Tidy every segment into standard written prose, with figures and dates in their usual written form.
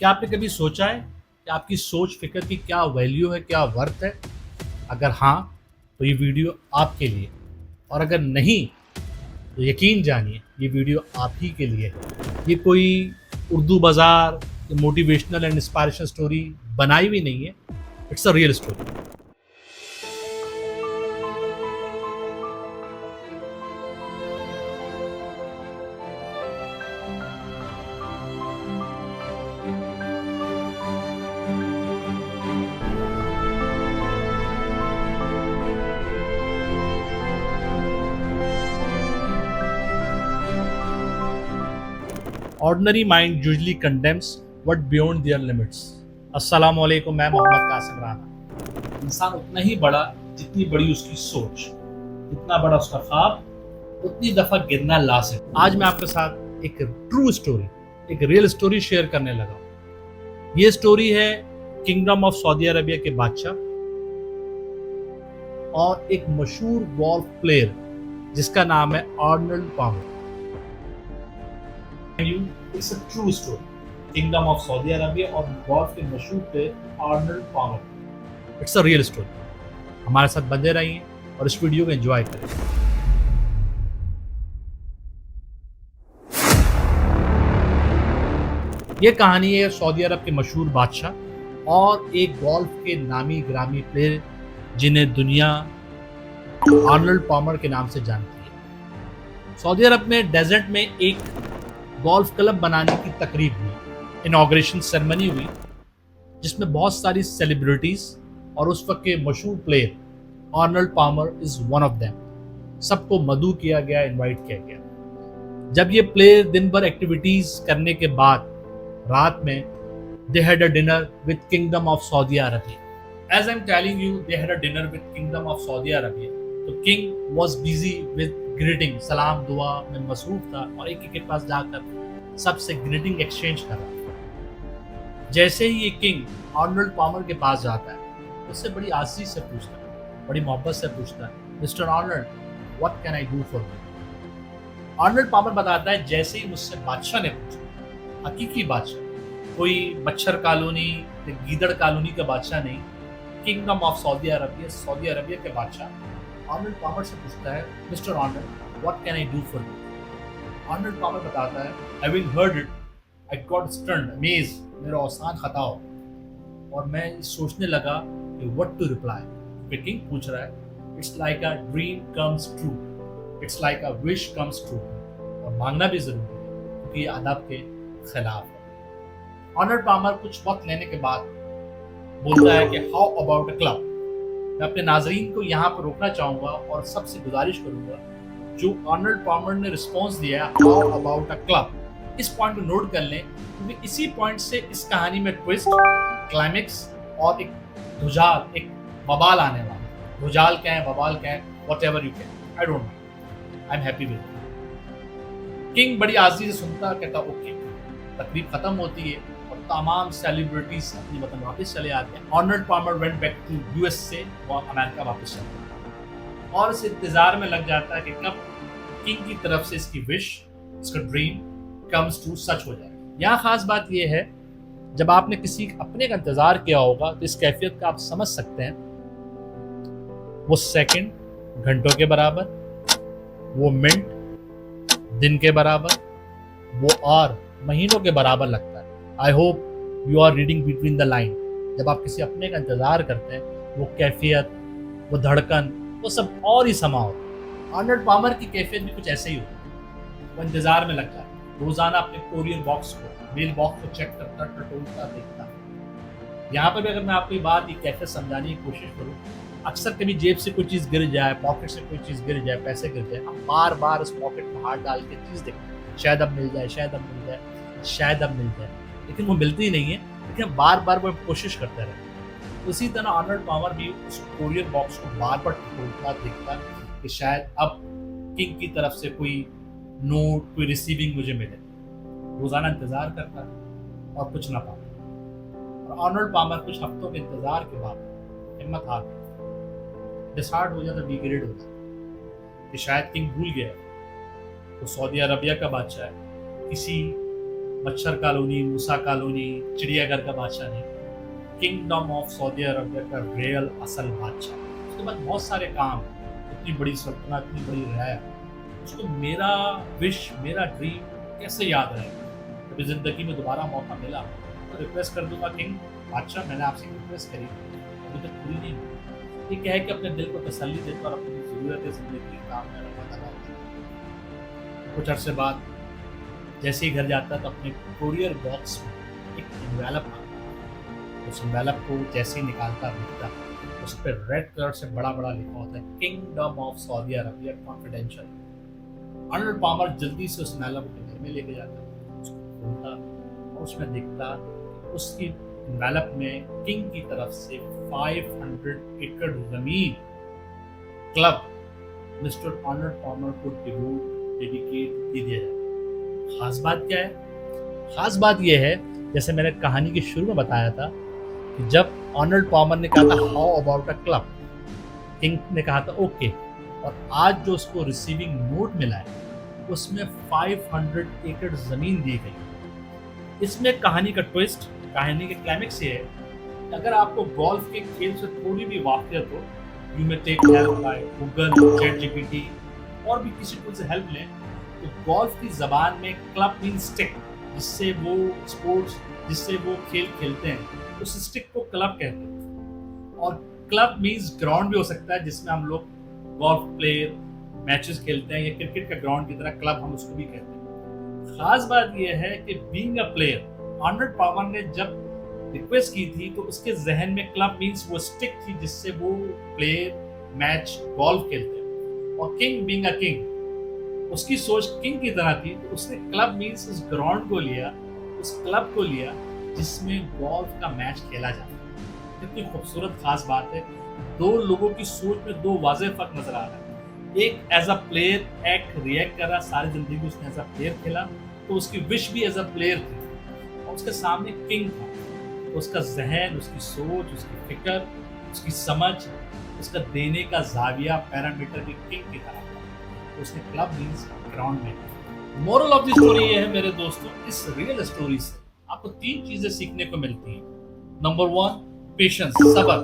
क्या आपने कभी सोचा है कि आपकी सोच फिक्र की क्या वैल्यू है, क्या वर्थ है? अगर हाँ, तो ये वीडियो आपके लिए। और अगर नहीं, तो यकीन जानिए ये वीडियो आप ही के लिए है। ये कोई उर्दू बाजार या मोटिवेशनल एंड इंस्पायरेशन स्टोरी बनाई हुई नहीं है। It's a real story. Ordinary mind usually condemns what beyond their limits. अस्सलाम वालेकुम, मैं मोहम्मद कासिम राना। इंसान उतना ही बड़ा जितनी बड़ी उसकी सोच, जितना बड़ा उसका ख्वाब, उतनी दफा गिरना लाजिम। आज मैं आपके साथ एक ट्रू स्टोरी, एक रियल स्टोरी शेयर करने लगा हूं। ये स्टोरी है किंगडम ऑफ सऊदी अरबिया के बादशाह और एक मशहूर गोल्फ प्लेयर जिसका नाम है Arnold Palmer. It's a true story. Kingdom of Saudi Arabia और गोल्फ के मशहूर player Arnold Palmer. It's a real story. हमारे साथ बने रहिए और इस वीडियो को एंजॉय करें। ये कहानी है सऊदी अरब के मशहूर बादशाह और एक गोल्फ के नामी ग्रामी प्लेयर जिन्हें दुनिया आर्नल्ड पामर के नाम से जानती है। सऊदी अरब में डेजर्ट में एक गोल्फ क्लब बनाने की तकरीब हुई, इनॉग्रेशन सेरेमनी हुई, जिसमें बहुत सारी सेलिब्रिटीज और उस वक्त के मशहूर player Arnold Palmer is one of them. सबको मदऊ किया गया, इनवाइट किया गया। जब ये प्लेयर दिन भर एक्टिविटीज करने के बाद रात में they had a dinner with Kingdom of Saudi Arabia. As I'm telling you, they had a dinner with Kingdom of Saudi Arabia. तो king was busy with greeting, सलाम दुआ में मसरूफ था और एक एक के पास जाकर सबसे ग्रीटिंग एक्सचेंज कर रहा था। जैसे ही ये किंग आर्नल्ड पामर के पास जाता है, उससे बड़ी आसी से पूछता है, बड़ी मोहब्बत से पूछता है, mister Arnold, what can I do for you? Arnold Palmer बताता है, जैसे ही मुझसे बादशाह ने पूछा, हकीकी बादशाह, कोई मच्छर कॉलोनी या गीदड़ कॉलोनी का बादशाह नहीं, किंगडम ऑफ सऊदी अरबिया के बादशाह आर्नल्ड पामर से पूछता है, mister Arnold, what can I do for you? Arnold Palmer बताता है, having heard it I got stunned amaze, मेरा औसान खता हो और मैं सोचने लगा कि व्हाट टू रिप्लाई। किंग पूछ रहा है, it's like a dream comes true, it's like a wish comes true. और मांगना भी जरूरी है क्योंकि ये अदब के खिलाफ है। आर्नल्ड पामर कुछ वक्त लेने के बाद बोलता है कि हाउ अबाउट अ क्लब। मैं अपने नाजरीन को यहाँ पर रोकना चाहूंगा और सबसे गुजारिश करूंगा, जो आर्नल्ड पामर ने रिस्पॉन्स दिया है हाउ अबाउट अ क्लब, इस पॉइंट को नोट कर लें क्योंकि इसी पॉइंट से इस कहानी में ट्विस्ट, क्लाइमेक्स और एक भुजाल, एक बवाल आने वाला है। भुजाल क्या है, बवाल क्या है, whatever you can, I don't know, I am happy with it. King बड़ी आज़ी से सुनता, कहता ओके। तकरीब खत्म होती है और तमाम सेलिब्रिटीज अपनी वतन वापस चले आते हैं। Arnold Palmer went back to US से वो अमेरिका वापस चलता है और इस इंतजार में लग जाता है कि कब किंग की तरफ से इसकी विश, इसका ड्रीम कम्स टू सच हो जाए। यहाँ खास बात यह है, जब आपने किसी अपने का इंतजार किया होगा तो इस कैफियत का आप समझ सकते हैं। वो सेकंड घंटों के बराबर, वो मिनट दिन के बराबर, वो और महीनों के बराबर लगता है। I hope you are reading between the line. जब आप किसी अपने का इंतजार करते हैं, वो कैफियत, वो धड़कन, वो सब और ही समा होता है। आर्नल्ड पामर की कैफियत भी कुछ ऐसे ही होती है। वो इंतजार में लगता है, रोजाना अपने कोरियर बॉक्स को, मेल बॉक्स को चेक करता, टटोलता, देखता। यहाँ पर भी अगर मैं आपको ये बात, ये कैफियत समझाने की कोशिश करूँ, अक्सर कभी जेब से कोई चीज़ गिर जाए, पॉकेट से कोई चीज़ गिर जाए, पैसे गिर जाए, हम बार बार उस पॉकेट में हाथ डाल के चीज़ देखते हैं, शायद अब मिल जाए, शायद अब मिल जाए, शायद अब मिल जाए, लेकिन वो मिलती ही नहीं है। लेकिन बार बार वो कोशिश करते रहते हैं। उसी तरह आर्नल्ड पामर भी उस कोरियर बॉक्स को बार बार खोलता, देखता कि शायद अब किंग की तरफ से कोई नोट, कोई रिसीविंग मुझे मिले। रोजाना इंतजार करता और कुछ ना पाता। और आर्नल्ड पामर कुछ हफ्तों के इंतजार के बाद हिम्मत हार गई, डिसहार्ट हो जाता, डिग्रेड हो जाता कि शायद किंग भूल गया वो सऊदी अरबिया का बादशाह है, किसी मच्छर कॉलोनी, मूसा कॉलोनी, चिड़ियाघर का बादशाह नहीं, किंगडम ऑफ सऊदी अरबिया का रियल असल बादशाह। उसके बाद बहुत सारे काम, इतनी बड़ी सल्तनत, इतनी बड़ी रियाया, उसको मेरा विश, मेरा ड्रीम कैसे याद रहेगा। कभी जिंदगी में दोबारा मौका मिला तो रिक्वेस्ट कर दूंगा, किंग बादशाह मैंने आपसे रिक्वेस्ट करी, अभी तक पूरी नहीं हुई। ये क्या है कि अपने दिल को तसल्ली देकर और अपनी ज़रूरतें ज़िंदगी के काम में रखा था। कुछ अरसे बाद जैसे ही घर जाता तो अपने कोरियर बॉक्स में एक एनवेलप आता, उस एनवेलप को जैसे ही निकालता दिखता, उस पर रेड कलर से बड़ा बड़ा लिखा होता है kingdom of Saudi Arabia confidential. Arnold Palmer जल्दी से उस एनवेलप को घर में लेके जाता, उसको खोलता और उसमें दिखता उसकी एनवेलप में किंग की तरफ से 500 एकड़ जमीन क्लब मिस्टर अर्नल्ड पामर को डेडिकेट दे दिया जाता। खास बात क्या है? खास बात यह है, जैसे मैंने कहानी के शुरू में बताया था कि जब अर्नल्ड पामर ने कहा था how about a club, king ने कहा था ओके, और आज जो उसको रिसीविंग नोट मिला है उसमें 500 एकड़ जमीन दी गई। इसमें कहानी का ट्विस्ट, कहानी के क्लाइमेक्स ये है कि अगर आपको गोल्फ के खेल से थोड़ी भी वाकियत हो, you may take help by Google, ChatGPT और भी किसी टूल से हेल्प लें, तो गोल्फ की जबान में क्लब मीन स्टिक, जिससे वो स्पोर्ट्स, जिससे वो खेल खेलते हैं, उस स्टिक को क्लब कहते हैं। और क्लब मीन्स ग्राउंड भी हो सकता है जिसमें हम लोग गोल्फ प्लेयर मैचेस खेलते हैं, या क्रिकेट का ग्राउंड की तरह क्लब हम उसको भी कहते हैं। खास बात यह है कि being a player, Arnold Palmer ने जब रिक्वेस्ट की थी तो उसके जहन में क्लब मीन्स वो स्टिक थी जिससे वो प्लेयर मैच गोल्फ खेलते हैं। और किंग बीइंग अ किंग, उसकी सोच किंग की तरह थी, तो उसने क्लब मीन्स उस ग्राउंड को लिया, उस क्लब को लिया जिसमें गोल्फ का मैच खेला जाता है। कितनी खूबसूरत खास बात है। दो लोगों की सोच में दो वाज़ेह फर्क नजर आ रहा है। एक as a player act react कर रहा, सारी जिंदगी उसने एज अ प्लेयर खेला, तो उसकी विश भी एज अ प्लेयर थी, और उसके सामने किंग था, तो उसका जहन, उसकी सोच, उसकी फिक्र, उसकी समझ, उसका देने का जाविया पैरामीटर भी किंग की तरह था। उसने क्लब मीन्स ग्राउंड में। मोरल ऑफ द स्टोरी ये है मेरे दोस्तों, इस रियल स्टोरी से आपको 3 चीजें सीखने को मिलती हैं। नंबर 1, पेशेंस, सब्र।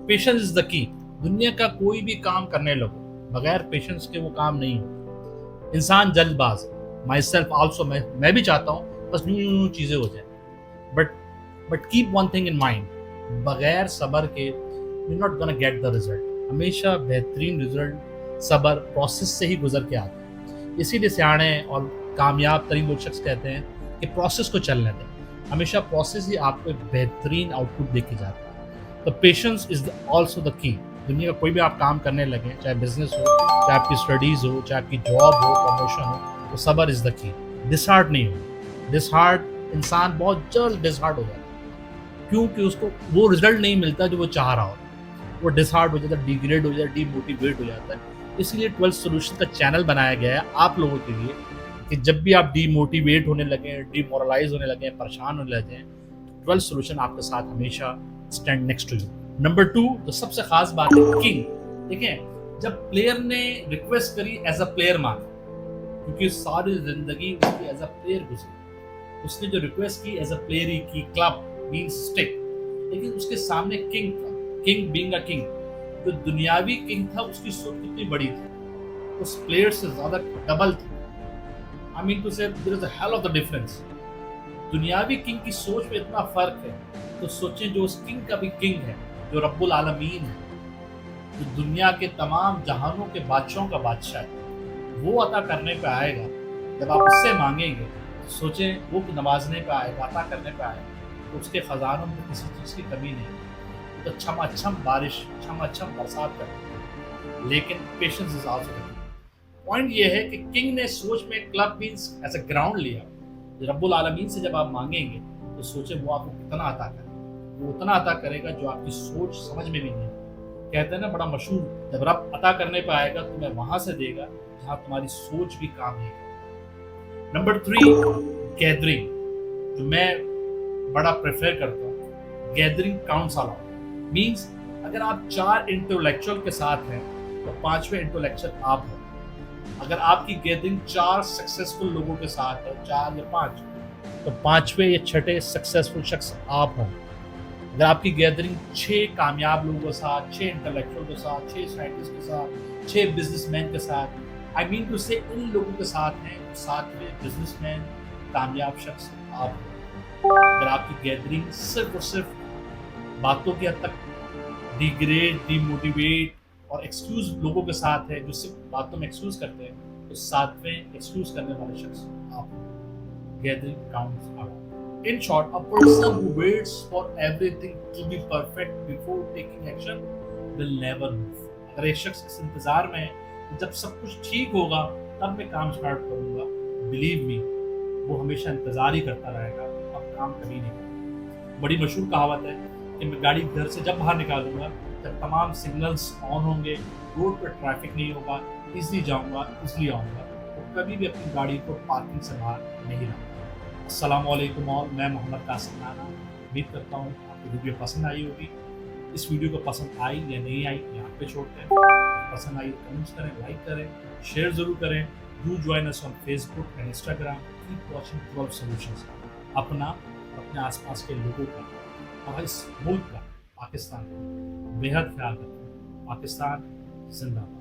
Patience is the key. दुनिया का कोई भी काम करने लगो, बगैर पेशेंस के वो काम नहीं हो। इंसान जल्दबाज, माई सेल्फ आल्सो, मैं भी चाहता हूँ बस यूं चीजें हो जाए, but keep one thing in mind, बगैर सब्र के you not gonna get the result. हमेशा बेहतरीन रिजल्ट सब्र प्रोसेस से ही गुजर के आता है। इसीलिए सियाने और कामयाब तरीन लोग शख्स कहते हैं कि प्रोसेस को चलने दें, हमेशा प्रोसेस ही आपको एक बेहतरीन आउटपुट दे के जाता है। तो patience is also the key. दुनिया का कोई भी आप काम करने लगे, चाहे बिजनेस हो, चाहे आपकी स्टडीज हो, चाहे आपकी जॉब हो, प्रमोशन हो, तो सब्र इज द की। डिसहार्ट नहीं हो। डिसहार्ट इंसान बहुत जल्द डिसहार्ट हो जाता है, क्योंकि उसको वो रिजल्ट नहीं मिलता जो वो चाह रहा हो, वो डिसहार्ट हो जाता है, डिग्रेड हो जाता है, डीमोटिवेट हो जाता है। इसलिए 12 सॉल्यूशन का चैनल बनाया गया है आप लोगों के लिए कि जब भी आप डीमोटिवेट होने लगे, डिमोरलाइज होने लगे, परेशान होने लगे, 12 सॉल्यूशन आपके साथ हमेशा stand next to you. Number 2, जो सबसे खास बात है, किंग। देखें, जब प्लेयर ने रिक्वेस्ट करी एज अ प्लेयर मांगा, क्योंकि सारी जिंदगी उसकी एज अ प्लेयर गुजरी, उसने जो रिक्वेस्ट की एज अ प्लेयर ही की, क्लब मींस स्टिक, लेकिन उसके सामने किंग था। किंग बीइंग अ किंग, जो दुनियावी किंग था उसकी सोच कितनी बड़ी थी, उस प्लेयर से ज्यादा डबल थी। I mean to say there is a hell of the difference. दुनियावी किंग की सोच में इतना फर्क है, तो सोचें जो उस किंग का भी किंग है, जो रब्बुल आलमीन है, जो दुनिया के तमाम जहानों के बादशाहों का बादशाह है, वो अता करने पे आएगा। जब आप उससे मांगेंगे तो सोचें वो नवाजने पे आएगा, अता करने पे आएगा, तो उसके खजानों में किसी चीज़ की कमी नहीं है। तो छम बारिश, छम बरसात कर, लेकिन पेशेंस इज आल्सो। पॉइंट ये है कि किंग ने सोच में club means as a ground लिया। रब्बुल आलमीन से जब आप मांगेंगे तो सोचें वो आपको कितना अता करेगा, वो उतना अता करेगा जो आपकी सोच समझ में भी नहीं है। कहते हैं ना बड़ा मशहूर, जब रब अता करने पे आएगा तो तुम्हें वहां से देगा जहां तुम्हारी सोच भी काम नहीं करेगी। नंबर 3, गैदरिंग, जो मैं बड़ा प्रेफर करता हूँ। Gathering counts a lot, means अगर आप 4 इंटेलेक्चुअल के साथ हैं तो 5वें इंटेलेक्चुअल आप हो। अगर आपकी गैदरिंग 4 सक्सेसफुल लोगों के साथ है, 4 या 5, तो पांचवें या छठे सक्सेसफुल शख्स आप हों। अगर आपकी गैदरिंग 6 कामयाब लोगों के साथ, 6 इंटेलेक्चुअल के साथ, 6 साइंटिस्ट के साथ, 6 बिजनेसमैन के साथ, आई मीन टू से इन लोगों के साथ हैं, तो 7वें बिजनेसमैन कामयाब शख्स आप हो। अगर आपकी गैदरिंग सिर्फ और सिर्फ बातों की हद तक डिग्रेड, डिमोटिवेट और एक्सक्यूज लोगों के साथ है, जो सिर्फ बातों में एक्सक्यूज करते हैं, तो 7वें एक्सक्यूज करने वाले शख्स आप हो। Gathering counts a lot. In short, a person who waits for everything to be perfect before taking action will never move. अगर एक शख्स इस इंतजार में है कि जब सब कुछ ठीक होगा तब मैं काम स्टार्ट करूंगा, बिलीव मी, वो हमेशा इंतजार ही करता रहेगा, अब काम कभी नहीं करेगा। बड़ी मशहूर कहावत है कि मैं गाड़ी घर से जब बाहर निकालूंगा जब तमाम सिग्नल्स ऑन होंगे, रोड पर ट्रैफिक नहीं होगा, इजली जाऊंगा, इजली आऊंगा, तो कभी भी अपनी गाड़ी को पार्किंग से बाहर नहीं लाऊंगा। अस्सलामुअलैकुम और मैं मोहम्मद कासिम नाना उम्मीद करता हूँ आपको वीडियो पसंद आई होगी। इस वीडियो को पसंद आई या नहीं आई यहाँ पे छोड़ते हैं, पसंद आई तो कमेंट्स करें, लाइक करें, शेयर ज़रूर करें। Do join us on Facebook and Instagram. Keep watching 12 solutions. अपना, अपने आसपास के लोगों का और इस मुल्क का, पाकिस्तान का बेहद ख्याल रखें। पाकिस्तान जिंदाबाद।